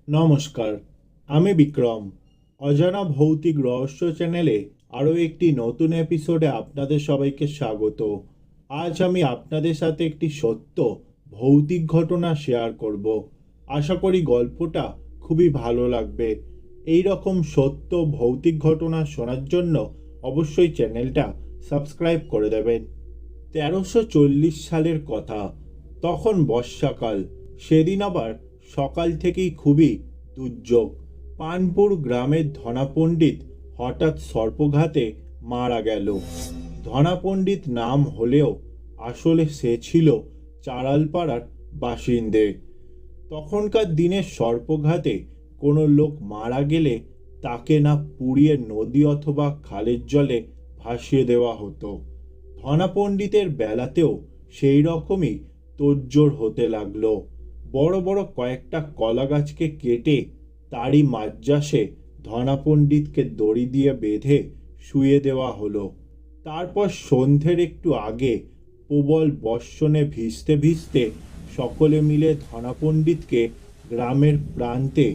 নমস্কার, আমি বিক্রম। অজানা ভৌতিক রহস্য চ্যানেলে আরও একটি নতুন এপিসোডে আপনাদের সবাইকে স্বাগত। আজ আমি আপনাদের সাথে একটি সত্য ভৌতিক ঘটনা শেয়ার করব। আশা করি গল্পটা খুবই ভালো লাগবে। এই রকম সত্য ভৌতিক ঘটনা শোনার জন্য অবশ্যই চ্যানেলটা সাবস্ক্রাইব করে দেবেন। 1340 সালের কথা। তখন বর্ষাকাল। সেদিন আবার সকাল থেকেই খুবই দুর্যোগ। পানপুর গ্রামের ধনা পণ্ডিত হঠাৎ সর্পঘাতে মারা গেল। ধনা পণ্ডিত নাম হলেও আসলে সে ছিল চাড়ালপাড়ার বাসিন্দে। তখনকার দিনে সর্পঘাতে কোনো লোক মারা গেলে তাকে না পুড়িয়ে নদী অথবা খালের জলে ভাসিয়ে দেওয়া হতো। ধনা পণ্ডিতের বেলাতেও সেই রকমই তোড়জোড় হতে লাগলো। বড় বড় কয়েকটা কলা গাছকে কেটে তারই মাঝাসে ধনা পণ্ডিতকে দড়ি দিয়ে বেঁধে শুয়ে দেওয়া হলো। তারপর সন্ধ্যের একটু আগে প্রবল বর্ষণে ভিজতে ভিজতে সকলে মিলে ধনা পণ্ডিতকে গ্রামের প্রান্তে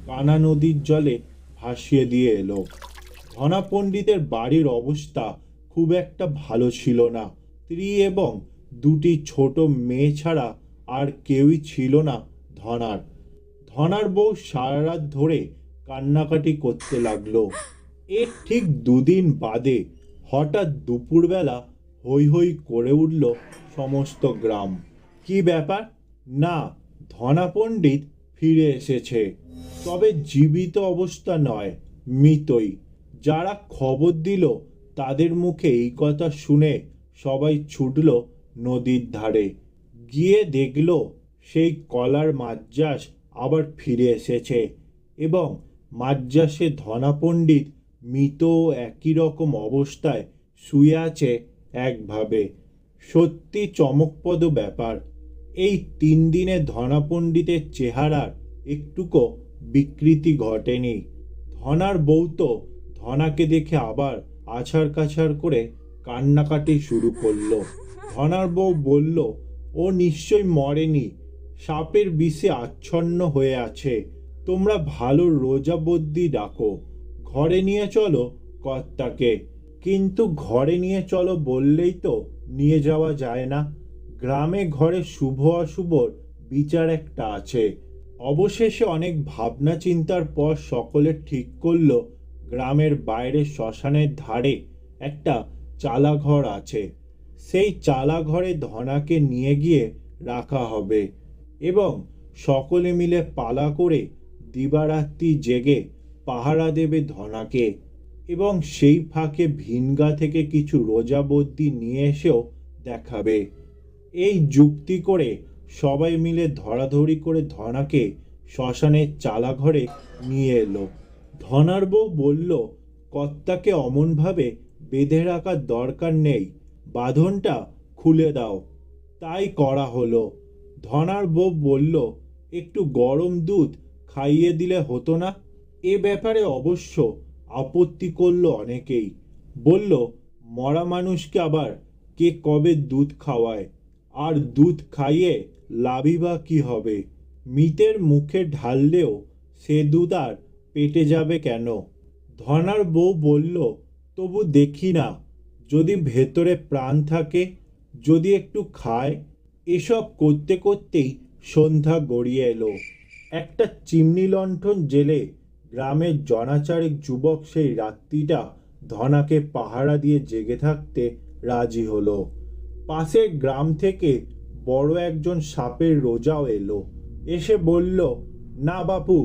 কানা নদীর জলে ভাসিয়ে দিয়ে এলো। ধনা পণ্ডিতের বাড়ির অবস্থা খুব একটা ভালো ছিল না। স্ত্রী এবং দুটি ছোট মেয়ে ছাড়া আর কেউই ছিল না ধনার। ধনার বউ সারা রাত ধরে কান্নাকাটি করতে লাগলো। এর ঠিক দুদিন বাদে হঠাৎ দুপুরবেলা হৈ হৈ করে উঠল সমস্ত গ্রাম। কি ব্যাপার? না, ধনা পণ্ডিত ফিরে এসেছে, তবে জীবিত অবস্থা নয়, মৃতই। যারা খবর দিল তাদের মুখে এই কথা শুনে সবাই ছুটল নদীর ধারে। গিয়ে দেখল সেই কলার মাঝাস আবার ফিরে এসেছে এবং মাঝাসে ধনা পণ্ডিত মৃত একই রকম অবস্থায় শুয়ে আছে একভাবে। সত্যি চমকপ্রদ ব্যাপার। এই 3 দিনে ধনা পণ্ডিতের চেহারার একটুকু বিকৃতি ঘটেনি। ধনার বউ তো ধনাকে দেখে আবার আছাড় কাছাড় করে কান্নাকাটি শুরু করলো। ধনার বউ বলল, ও নিশ্চয় মরেনি, সাপের বিষে আচ্ছন্ন হয়ে আছে। তোমরা ভালো রোজা বদ্যি ডাকো, ঘরে নিয়ে চলো কর্তাকে। কিন্তু ঘরে নিয়ে চলো বললেই তো নিয়ে যাওয়া যায় না। গ্রামে ঘরে শুভ অশুভর বিচার একটা আছে। অবশেষে অনেক ভাবনা চিন্তার পর সকলে ঠিক করলো গ্রামের বাইরে শ্মশানের ধারে একটা চালাঘর আছে। সেই চালাঘরে ধনাকে নিয়ে গিয়ে রাখা হবে এবং সকলে মিলে পালা করে দিবারাত্রি জেগে পাহারা দেবে ধনাকে এবং সেই ফাঁকে ভিনগা থেকে কিছু রোজাবদ্যি নিয়ে এসেও দেখাবে। এই যুক্তি করে সবাই মিলে ধরাধরি করে ধনাকে শ্মশানের চালাঘরে নিয়ে এলো। ধনার বউ বলল, কর্তাকে অমনভাবে বেঁধে রাখার দরকার নেই, বাঁধনটা খুলে দাও। তাই করা হলো। ধনার বউ বলল, একটু গরম দুধ খাইয়ে দিলে হতো না? এ ব্যাপারে অবশ্য আপত্তি করলো অনেকেই। বলল, মরা মানুষকে আবার কে কবে দুধ খাওয়ায়, আর দুধ খাইয়ে লাভই বা কী হবে? মৃতের মুখে ঢাললেও সে দুধ আর পেটে যাবে কেন? ধনার বউ বলল, তবু দেখি না, যদি ভেতরে প্রাণ থাকে, যদি একটু খায়। এসব করতে করতেই সন্ধ্যা গড়িয়ে এলো। একটা চিমনি লণ্ঠন জেলে গ্রামের জনাচারেক যুবক সেই রাত্রিটা ধনাকে পাহারা দিয়ে জেগে থাকতে রাজি হলো। পাশের গ্রাম থেকে বড় একজন সাপের রোজাও এলো। এসে বলল, না বাপু,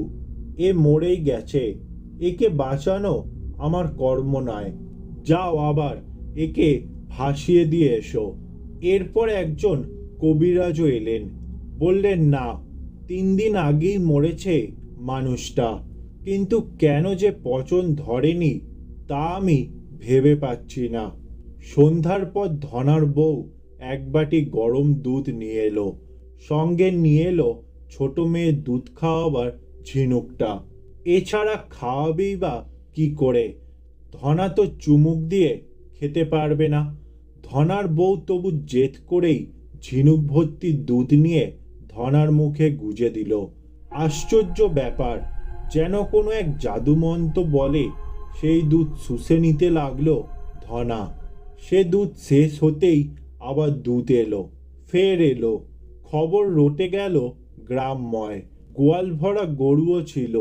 এ মরেই গেছে, একে বাঁচানো আমার কর্ম নয়, যাও আবার একে ভাসিয়ে দিয়ে এসো। এরপর একজন কবিরাজও এলেন। বললেন, না, 3 দিন আগেই মরেছে মানুষটা, কিন্তু কেন যে পচন ধরেনি তা আমি ভেবে পাচ্ছি না। সন্ধ্যার পর ধনার বউ এক বাটি গরম দুধ নিয়ে এলো। সঙ্গে নিয়ে এলো ছোট মেয়ে দুধ খাওয়াবার ঝিনুকটা। এছাড়া খাওয়াবেই বা কি করে? ধনা তো চুমুক দিয়ে খেতে পারবে না। ধনার বউ তবু জেদ করেই ঝিনুক ভর্তি দুধ নিয়ে ধনার মুখে গুজে দিল। আশ্চর্য ব্যাপার, যেন কোনো এক জাদুমন্ত্র বলে সেই দুধ শুষে নিতে লাগলো ধনা। সে দুধ শেষ হতেই আবার দুধ এলো, ফের এলো। খবর রটে গেল গ্রামময়। গোয়াল ভরা গরুও ছিল,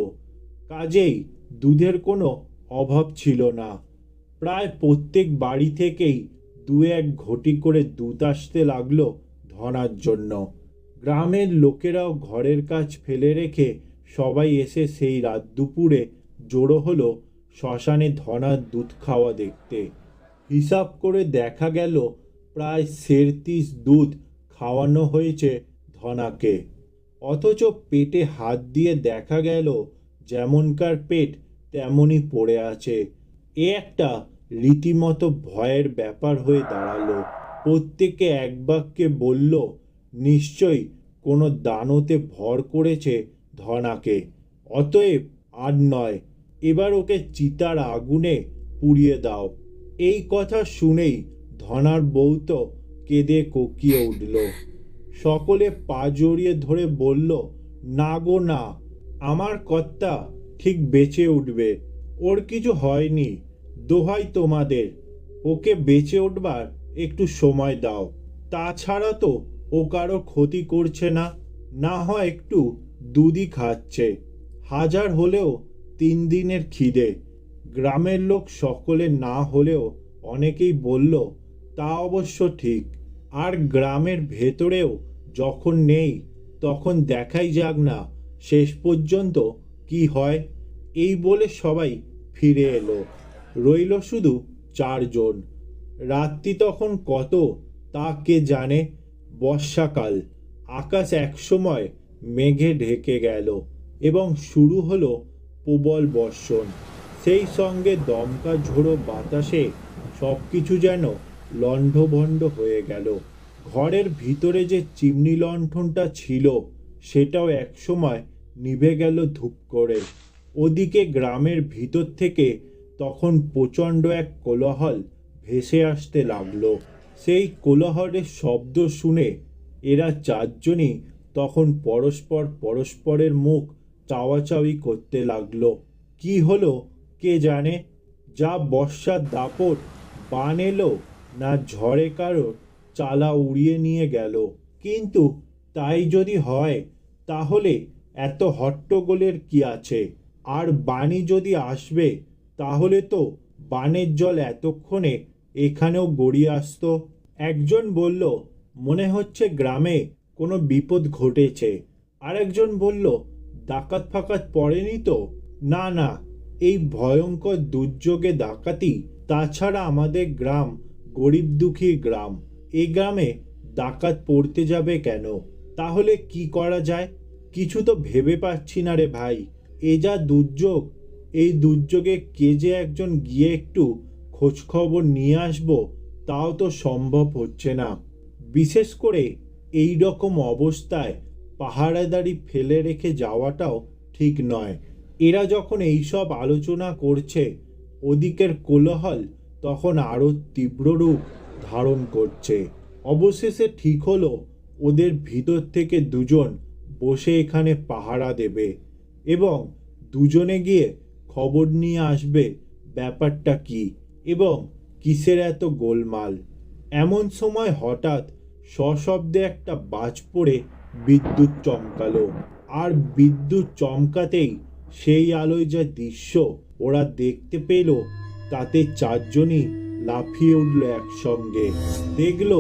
কাজেই দুধের কোনো অভাব ছিল না। প্রায় প্রত্যেক বাড়ি থেকেই দু এক ঘটি করে দুধ আসতে লাগলো ধনার জন্য। গ্রামের লোকেরাও ঘরের কাজ ফেলে রেখে সবাই এসে সেই রাত দুপুরে জড়ো হলো শ্মশানে ধনার দুধ খাওয়া দেখতে। হিসাব করে দেখা গেল প্রায় 37 দুধ খাওয়ানো হয়েছে ধনাকে। অথচ পেটে হাত দিয়ে দেখা গেল যেমনকার পেট তেমনই পড়ে আছে। এ একটা রীতিমতো ভয়ের ব্যাপার হয়ে দাঁড়ালো। প্রত্যেকে এক বাক্যে বলল, নিশ্চয়ই কোনো দানতে ভর করেছে ধনাকে, অতএব আর নয়, এবার ওকে চিতার আগুনে পুড়িয়ে দাও। এই কথা শুনেই ধনার বউ তো কেঁদে কোকিয়ে উঠল। সকলে পা জড়িয়ে ধরে বলল, না গো না, আমার কর্তা ঠিক বেঁচে উঠবে, ওর কিছু হয়নি, দোহাই তোমাদের, ওকে বেঁচে উঠবার একটু সময় দাও। তাছাড়া তো ও কারো ক্ষতি করছে না, না হয় একটু দুধই খাচ্ছে, হাজার হলেও 3 দিনের খিদে। গ্রামের লোক সকলে না হলেও অনেকেই বলল, তা অবশ্য ঠিক, আর গ্রামের ভেতরেও যখন নেই তখন দেখাই যাক না শেষ পর্যন্ত কি হয়। এই বলে সবাই ফিরে এলো। রইল শুধু 4 জন। রাত্রি তখন কত তা কে জানে। বর্ষাকাল, আকাশ একসময় মেঘে ঢেকে গেল এবং শুরু হলো প্রবল বর্ষণ। সেই সঙ্গে দমকা ঝোড়ো বাতাসে সব কিছু যেন লণ্ডভণ্ড হয়ে গেল। ঘরের ভিতরে যে চিমনি লণ্ঠনটা ছিল সেটাও একসময় নিভে গেল ধূপ করে। ওদিকে গ্রামের ভিতর থেকে তখন প্রচণ্ড এক কোলাহল ভেসে আসতে লাগলো। সেই কোলাহলের শব্দ শুনে এরা 4 জনই তখন পরস্পরের মুখ চাওয়াচাওয়ি করতে লাগলো। কি হলো কে জানে? যা বর্ষার দাপট, বান এলো না ঝড়ে কারোর চালা উড়িয়ে নিয়ে গেল। কিন্তু তাই যদি হয় তাহলে এত হট্টগোলের কি আছে? আর বানই যদি আসবে তাহলে তো বানের জল এতক্ষণে এখানেও গড়িয়ে আসতো। একজন বলল, মনে হচ্ছে গ্রামে কোনো বিপদ ঘটেছে। আরেকজন বলল, ডাকাত ফাকাত পড়েনি তো? না না, এই ভয়ঙ্কর দুর্যোগে ডাকাতি, তাছাড়া আমাদের গ্রাম গরিব দুঃখী গ্রাম, এই গ্রামে ডাকাত পড়তে যাবে কেন? তাহলে কি করা যায়? কিছু তো ভেবে পাচ্ছি না রে ভাই। এ যা দুর্যোগ, এই দুর্যোগে কে যে একজন গিয়ে একটু খোঁজখবর নিয়ে আসবো তাও তো সম্ভব হচ্ছে না। বিশেষ করে এই রকম অবস্থায় পাহারাদারি ফেলে রেখে যাওয়াটাও ঠিক নয়। এরা যখন এইসব আলোচনা করছে, ওদিকের কোলাহল তখন আরও তীব্র রূপ ধারণ করছে। অবশেষে ঠিক হলো ওদের ভিতর থেকে 2 জন বসে এখানে পাহারা দেবে এবং 2 জনে গিয়ে খবর নিয়ে আসবে ব্যাপারটা কি এবং কিসের এত গোলমাল। এমন সময় হঠাৎ সশব্দে একটা বাজ পড়ে বিদ্যুৎ চমকালো। আর বিদ্যুৎ চমকাতেই সেই আলোয় যা দৃশ্য ওরা দেখতে পেল তাতে 4 জনই লাফিয়ে উঠল একসঙ্গে। দেখল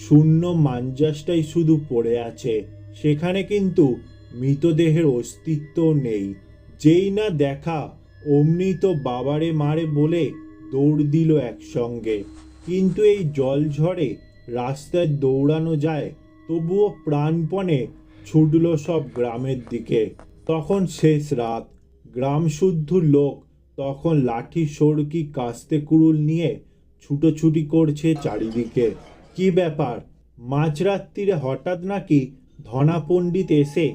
শূন্য মাঞ্জাসটাই শুধু পড়ে আছে, সেখানে কিন্তু মৃতদেহের অস্তিত্বও নেই। যেই না দেখা অমনি তো বাবারে মারে বলে দৌড় দিল একসঙ্গে। কিন্তু এই জল ঝড়ে রাস্তায় দৌড়ানো যায়, তবুও প্রাণপণে ছুটল সব গ্রামের দিকে। তখন শেষ রাত, গ্রাম শুদ্ধ লোক তখন লাঠি সড়কি কাস্তে কুড়ুল নিয়ে ছুটোছুটি করছে চারিদিকে। কি ব্যাপার, মাঝরাত্রিরে হঠাৎ নাকি ধনা পণ্ডিত এসে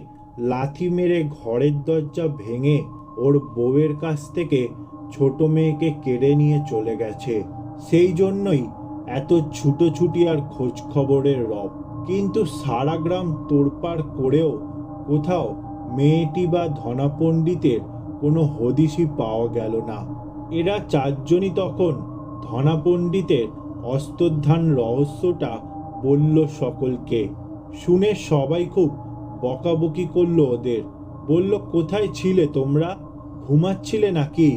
লাথি মেরে ঘরের দরজা ভেঙে ওর বউয়ের কাছ থেকে ছোট মেয়েকে কেড়ে নিয়ে চলে গেছে। সেই জন্যই এত ছুটোছুটি আর খোঁজ খবরের রব। কিন্তু সারা গ্রাম তোড়পাড় করেও কোথাও মেয়েটি বা ধনা পণ্ডিতের কোনো হদিশই পাওয়া গেল না। এরা চারজনই তখন ধনা পণ্ডিতের অস্তর্ধান রহস্যটা বলল সকলকে। শুনে সবাই খুব বকাবকি করলো ওদের। বলল, কোথায় ছিলে তোমরা? ঘুমাচ্ছিলে নাকি?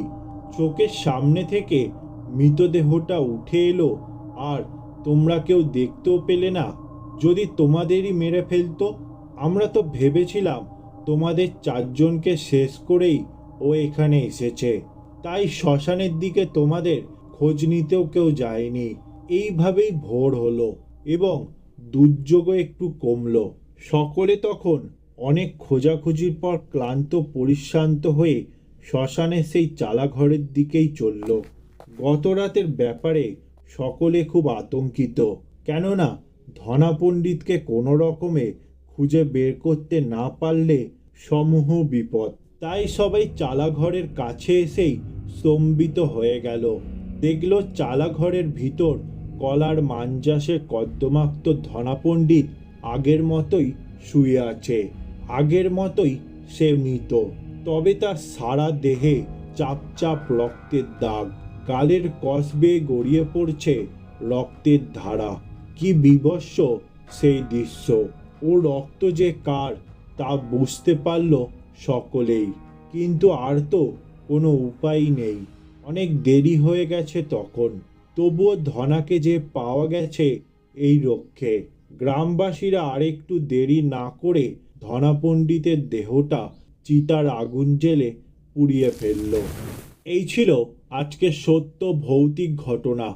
চোখের সামনে থেকে মৃতদেহটা উঠে এলো আর তোমরা কেউ দেখতেও পেলে না? যদি তোমাদেরই মেরে ফেলতো? আমরা তো ভেবেছিলাম তোমাদের চারজনকে শেষ করেই ও এখানে এসেছে, তাই শ্মশানের দিকে তোমাদের খোঁজ নিতেও কেউ যায়নি। এইভাবেই ভোর হলো এবং দুর্যোগও একটু কমলো। সকলে তখন অনেক খোঁজাখুঁজির পর ক্লান্ত পরিশ্রান্ত হয়ে শ্মশানের সেই চালাঘরের দিকেই চলল। গত রাতের ব্যাপারে সকলে খুব আতঙ্কিত, কেননা ধনা পণ্ডিতকে কোনো রকমে খুঁজে বের করতে না পারলে সমূহ বিপদ। তাই সবাই চালাঘরের কাছে এসেই স্তম্ভিত হয়ে গেল। দেখল চালাঘরের ভিতর কলার মাঞ্জাসে কর্দমাক্ত ধনা পণ্ডিত আগের মতোই শুয়ে আছে। আগের মতোই সে মৃত, তবে তার সারা দেহে চাপ চাপ রক্তের দাগ, গালের কষ বেয়ে গড়িয়ে পড়ছে রক্তের ধারা। কি বীভৎস সেই দৃশ্য! ও রক্ত যে কার তা বুঝতে পারল সকলেই, কিন্তু আর তো কোনো উপায় নেই। অনেক দেরি হয়ে গেছে তখন। তবুও ধনাকে যে পাওয়া গেছে এই রক্ষে। গ্রামবাসীরা আরেকটু দেরি না করে ধনা পণ্ডিতের দেহটা চিতার আগুন জেলে পুড়িয়ে ফেলল। এই ছিল আজকের সত্য ভৌতিক ঘটনা।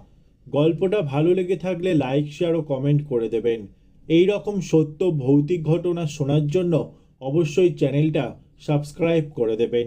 গল্পটা ভালো লেগে থাকলে লাইক, শেয়ার ও কমেন্ট করে দেবেন। এই রকম সত্য ভৌতিক ঘটনা শোনার জন্য অবশ্যই চ্যানেলটা সাবস্ক্রাইব করে দেবেন।